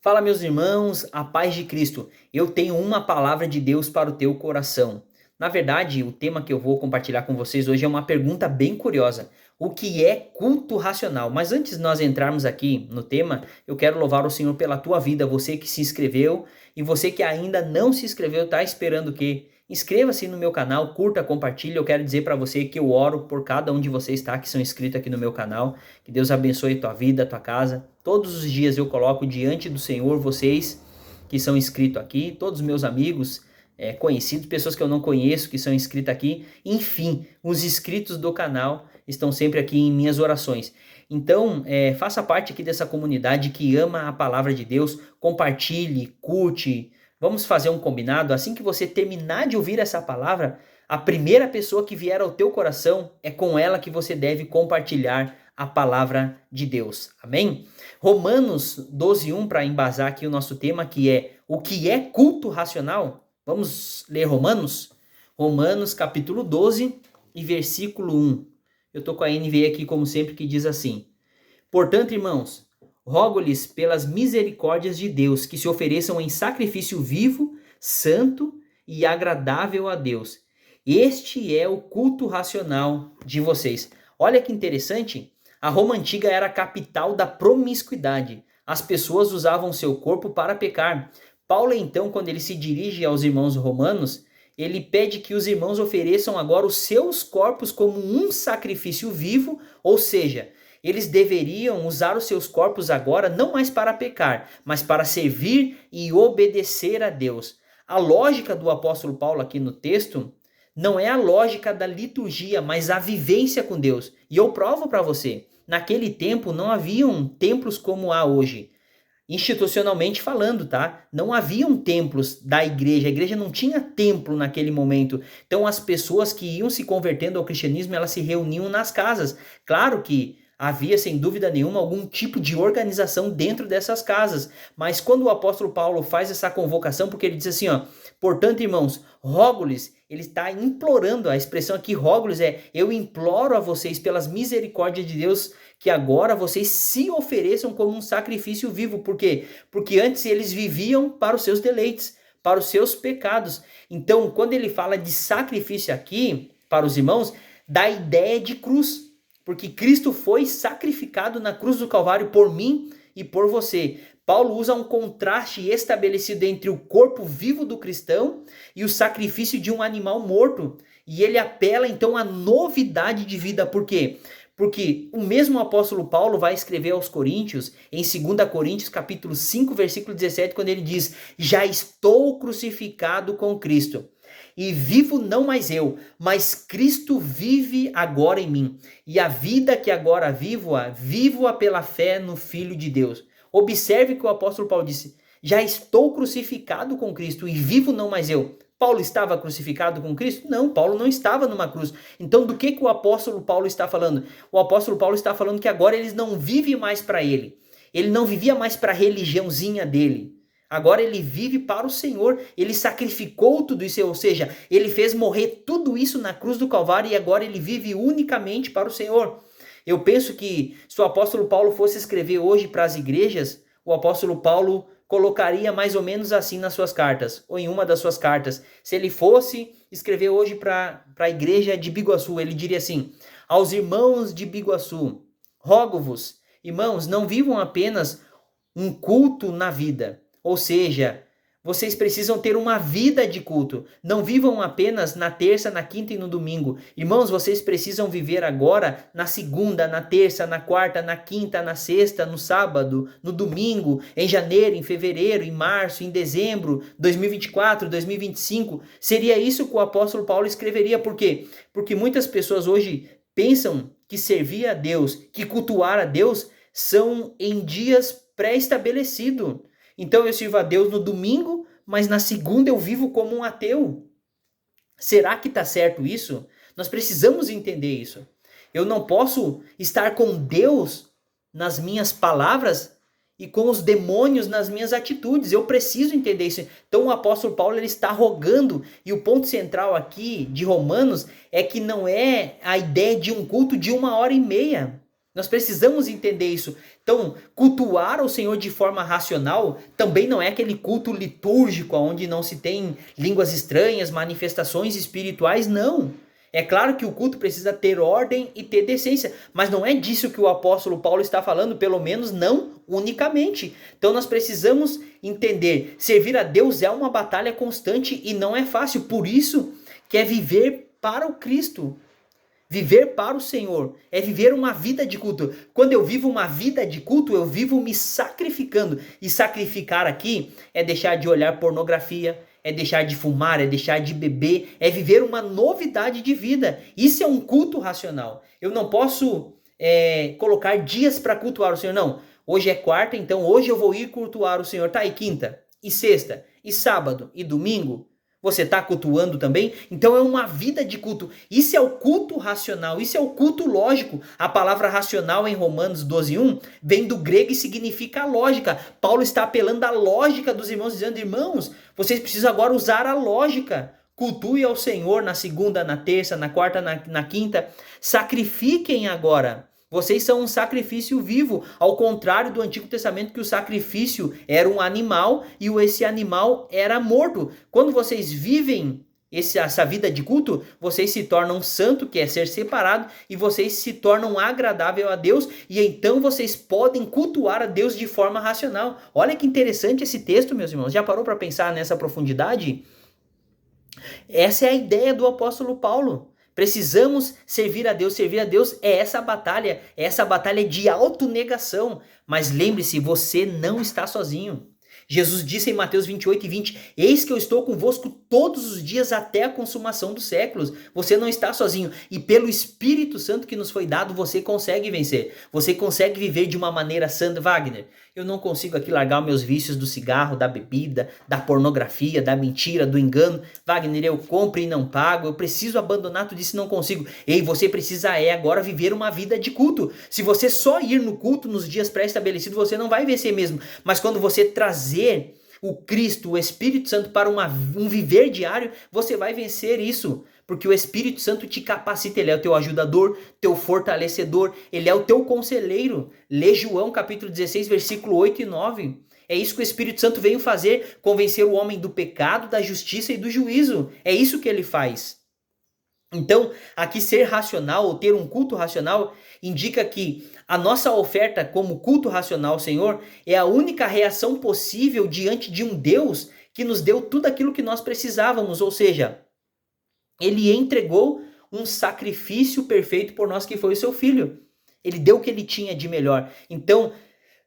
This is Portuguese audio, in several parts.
Fala, meus irmãos, a paz de Cristo. Eu tenho uma palavra de Deus para o teu coração. Na verdade, o tema que eu vou compartilhar com vocês hoje é uma pergunta bem curiosa. O que é culto racional? Mas antes de nós entrarmos aqui no tema, eu quero louvar o Senhor pela tua vida, você que se inscreveu e você que ainda não se inscreveu, está esperando o quê? Inscreva-se no meu canal, curta, compartilhe. Eu quero dizer para você que eu oro por cada um de vocês, tá? Que são inscritos aqui no meu canal. Que Deus abençoe a tua vida, a tua casa. Todos os dias eu coloco diante do Senhor vocês que são inscritos aqui, todos os meus amigos, conhecidos, pessoas que eu não conheço que são inscritos aqui. Enfim, os inscritos do canal estão sempre aqui em minhas orações. Então, faça parte aqui dessa comunidade que ama a palavra de Deus. Compartilhe, curte. Vamos fazer um combinado? Assim que você terminar de ouvir essa palavra, a primeira pessoa que vier ao teu coração é com ela que você deve compartilhar a palavra de Deus. Amém? Romanos 12:1 para embasar aqui o nosso tema, que é o que é culto racional. Vamos ler Romanos? Romanos capítulo 12 e versículo 1. Eu estou com a NVI aqui como sempre, que diz assim: Portanto, irmãos, rogo-lhes pelas misericórdias de Deus que se ofereçam em sacrifício vivo, santo e agradável a Deus. Este é o culto racional de vocês. Olha que interessante, a Roma antiga era a capital da promiscuidade. As pessoas usavam seu corpo para pecar. Paulo, então, quando ele se dirige aos irmãos romanos, ele pede que os irmãos ofereçam agora os seus corpos como um sacrifício vivo, ou seja, eles deveriam usar os seus corpos agora não mais para pecar, mas para servir e obedecer a Deus. A lógica do apóstolo Paulo aqui no texto não é a lógica da liturgia, mas a vivência com Deus. E eu provo para você, naquele tempo não haviam templos como há hoje. Institucionalmente falando, tá? Não haviam templos da igreja, a igreja não tinha templo naquele momento. Então as pessoas que iam se convertendo ao cristianismo, elas se reuniam nas casas. Claro que havia, sem dúvida nenhuma, algum tipo de organização dentro dessas casas. Mas quando o apóstolo Paulo faz essa convocação, porque ele diz assim, ó, portanto, irmãos, rogo-lhes, ele está implorando, a expressão aqui, rogo-lhes, eu imploro a vocês pelas misericórdias de Deus, que agora vocês se ofereçam como um sacrifício vivo. Por quê? Porque antes eles viviam para os seus deleites, para os seus pecados. Então, quando ele fala de sacrifício aqui, para os irmãos, dá ideia de cruz. Porque Cristo foi sacrificado na cruz do Calvário por mim e por você. Paulo usa um contraste estabelecido entre o corpo vivo do cristão e o sacrifício de um animal morto. E ele apela então à novidade de vida. Por quê? Porque o mesmo apóstolo Paulo vai escrever aos Coríntios, em 2 Coríntios capítulo 5, versículo 17, quando ele diz: já estou crucificado com Cristo. E vivo não mais eu, mas Cristo vive agora em mim. E a vida que agora vivo-a pela fé no Filho de Deus. Observe que o apóstolo Paulo disse: já estou crucificado com Cristo e vivo não mais eu. Paulo estava crucificado com Cristo? Não, Paulo não estava numa cruz. Então do que o apóstolo Paulo está falando? O apóstolo Paulo está falando que agora ele não vive mais para ele. Ele não vivia mais para a religiãozinha dele. Agora ele vive para o Senhor, ele sacrificou tudo isso, ou seja, ele fez morrer tudo isso na cruz do Calvário e agora ele vive unicamente para o Senhor. Eu penso que se o apóstolo Paulo fosse escrever hoje para as igrejas, o apóstolo Paulo colocaria mais ou menos assim nas suas cartas, ou em uma das suas cartas. Se ele fosse escrever hoje para a igreja de Biguaçu, ele diria assim: aos irmãos de Biguaçu, rogo-vos, irmãos, não vivam apenas um culto na vida. Ou seja, vocês precisam ter uma vida de culto. Não vivam apenas na terça, na quinta e no domingo. Irmãos, vocês precisam viver agora na segunda, na terça, na quarta, na quinta, na sexta, no sábado, no domingo, em janeiro, em fevereiro, em março, em dezembro, 2024, 2025. Seria isso que o apóstolo Paulo escreveria. Por quê? Porque muitas pessoas hoje pensam que servir a Deus, que cultuar a Deus, são em dias pré-estabelecidos. Então eu sirvo a Deus no domingo, mas na segunda eu vivo como um ateu. Será que está certo isso? Nós precisamos entender isso. Eu não posso estar com Deus nas minhas palavras e com os demônios nas minhas atitudes. Eu preciso entender isso. Então o apóstolo Paulo ele está rogando, e o ponto central aqui de Romanos é que não é a ideia de um culto de 1 hora e meia. Nós precisamos entender isso. Então, cultuar o Senhor de forma racional também não é aquele culto litúrgico onde não se tem línguas estranhas, manifestações espirituais, não. É claro que o culto precisa ter ordem e ter decência, mas não é disso que o apóstolo Paulo está falando, pelo menos não unicamente. Então nós precisamos entender, servir a Deus é uma batalha constante e não é fácil, por isso que é viver para o Cristo. Viver para o Senhor é viver uma vida de culto. Quando eu vivo uma vida de culto, eu vivo me sacrificando. E sacrificar aqui é deixar de olhar pornografia, é deixar de fumar, é deixar de beber, é viver uma novidade de vida. Isso é um culto racional. Eu não posso colocar dias para cultuar o Senhor, não. Hoje é quarta, então hoje eu vou ir cultuar o Senhor. Tá, e quinta, e sexta, e sábado, e domingo? Você está cultuando também? Então é uma vida de culto. Isso é o culto racional, isso é o culto lógico. A palavra racional em Romanos 12:1 vem do grego e significa lógica. Paulo está apelando à lógica dos irmãos, dizendo: irmãos, vocês precisam agora usar a lógica. Cultue ao Senhor na segunda, na terça, na quarta, na quinta. Sacrifiquem agora. Vocês são um sacrifício vivo, ao contrário do Antigo Testamento, que o sacrifício era um animal e esse animal era morto. Quando vocês vivem essa vida de culto, vocês se tornam santo, que é ser separado, e vocês se tornam agradável a Deus, e então vocês podem cultuar a Deus de forma racional. Olha que interessante esse texto, meus irmãos. Já parou para pensar nessa profundidade? Essa é a ideia do apóstolo Paulo. Precisamos servir a Deus. Servir a Deus é essa batalha de autonegação. Mas lembre-se, você não está sozinho. Jesus disse em Mateus 28:20, eis que eu estou convosco todos os dias até a consumação dos séculos. Você não está sozinho. E pelo Espírito Santo que nos foi dado, você consegue vencer. Você consegue viver de uma maneira santa. Wagner, eu não consigo aqui largar meus vícios do cigarro, da bebida, da pornografia, da mentira, do engano. Wagner, eu compro e não pago. Eu preciso abandonar tudo isso e não consigo. Ei, você precisa agora viver uma vida de culto. Se você só ir no culto nos dias pré-estabelecidos, você não vai vencer mesmo. Mas quando você trazer o Cristo, o Espírito Santo para um viver diário, você vai vencer isso. Porque o Espírito Santo te capacita, ele é o teu ajudador, teu fortalecedor, ele é o teu conselheiro. Lê João capítulo 16, versículo 8 e 9. É isso que o Espírito Santo veio fazer, convencer o homem do pecado, da justiça e do juízo. É isso que ele faz. Então, aqui ser racional ou ter um culto racional indica que a nossa oferta como culto racional ao Senhor é a única reação possível diante de um Deus que nos deu tudo aquilo que nós precisávamos, ou seja, ele entregou um sacrifício perfeito por nós, que foi o seu filho. Ele deu o que ele tinha de melhor. Então,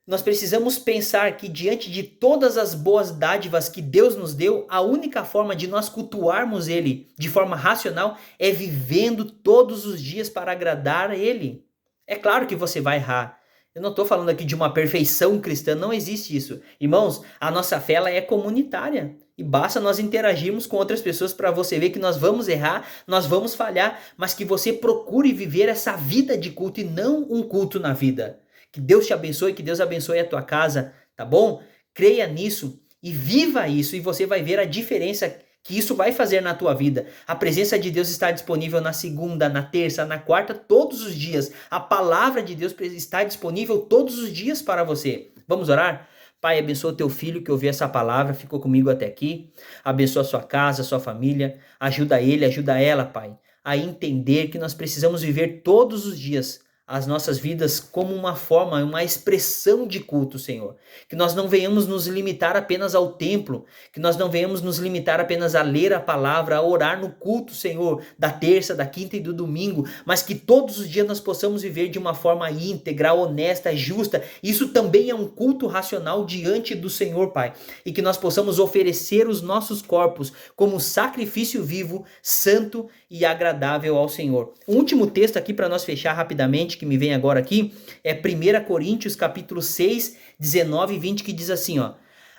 nós precisamos pensar que diante de todas as boas dádivas que Deus nos deu, a única forma de nós cultuarmos Ele de forma racional é vivendo todos os dias para agradar a Ele. É claro que você vai errar. Eu não estou falando aqui de uma perfeição cristã, não existe isso. Irmãos, a nossa fé ela é comunitária. E basta nós interagirmos com outras pessoas para você ver que nós vamos errar, nós vamos falhar, mas que você procure viver essa vida de culto e não um culto na vida. Que Deus te abençoe, que Deus abençoe a tua casa, tá bom? Creia nisso e viva isso, e você vai ver a diferença que isso vai fazer na tua vida. A presença de Deus está disponível na segunda, na terça, na quarta, todos os dias. A palavra de Deus está disponível todos os dias para você. Vamos orar? Pai, abençoa o teu filho que ouviu essa palavra, ficou comigo até aqui. Abençoa a sua casa, a sua família. Ajuda ele, ajuda ela, Pai, a entender que nós precisamos viver todos os dias as nossas vidas como uma forma, uma expressão de culto, Senhor. Que nós não venhamos nos limitar apenas ao templo, que nós não venhamos nos limitar apenas a ler a palavra, a orar no culto, Senhor, da terça, da quinta e do domingo, mas que todos os dias nós possamos viver de uma forma íntegra, honesta, justa. Isso também é um culto racional diante do Senhor, Pai. E que nós possamos oferecer os nossos corpos como sacrifício vivo, santo e agradável ao Senhor. O último texto aqui para nós fechar rapidamente, que me vem agora aqui, é 1 Coríntios capítulo 6, 19 e 20, que diz assim, ó: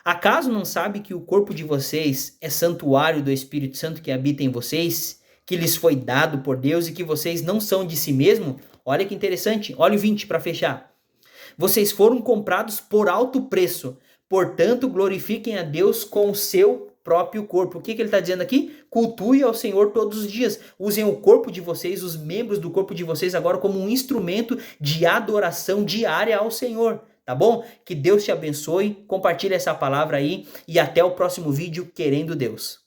acaso não sabe que o corpo de vocês é santuário do Espírito Santo que habita em vocês, que lhes foi dado por Deus e que vocês não são de si mesmo? Olha que interessante, olha o 20 para fechar. Vocês foram comprados por alto preço, portanto glorifiquem a Deus com o seu próprio corpo. O que ele está dizendo aqui? Cultue ao Senhor todos os dias. Usem o corpo de vocês, os membros do corpo de vocês agora como um instrumento de adoração diária ao Senhor. Tá bom? Que Deus te abençoe, compartilhe essa palavra aí e até o próximo vídeo, querendo Deus.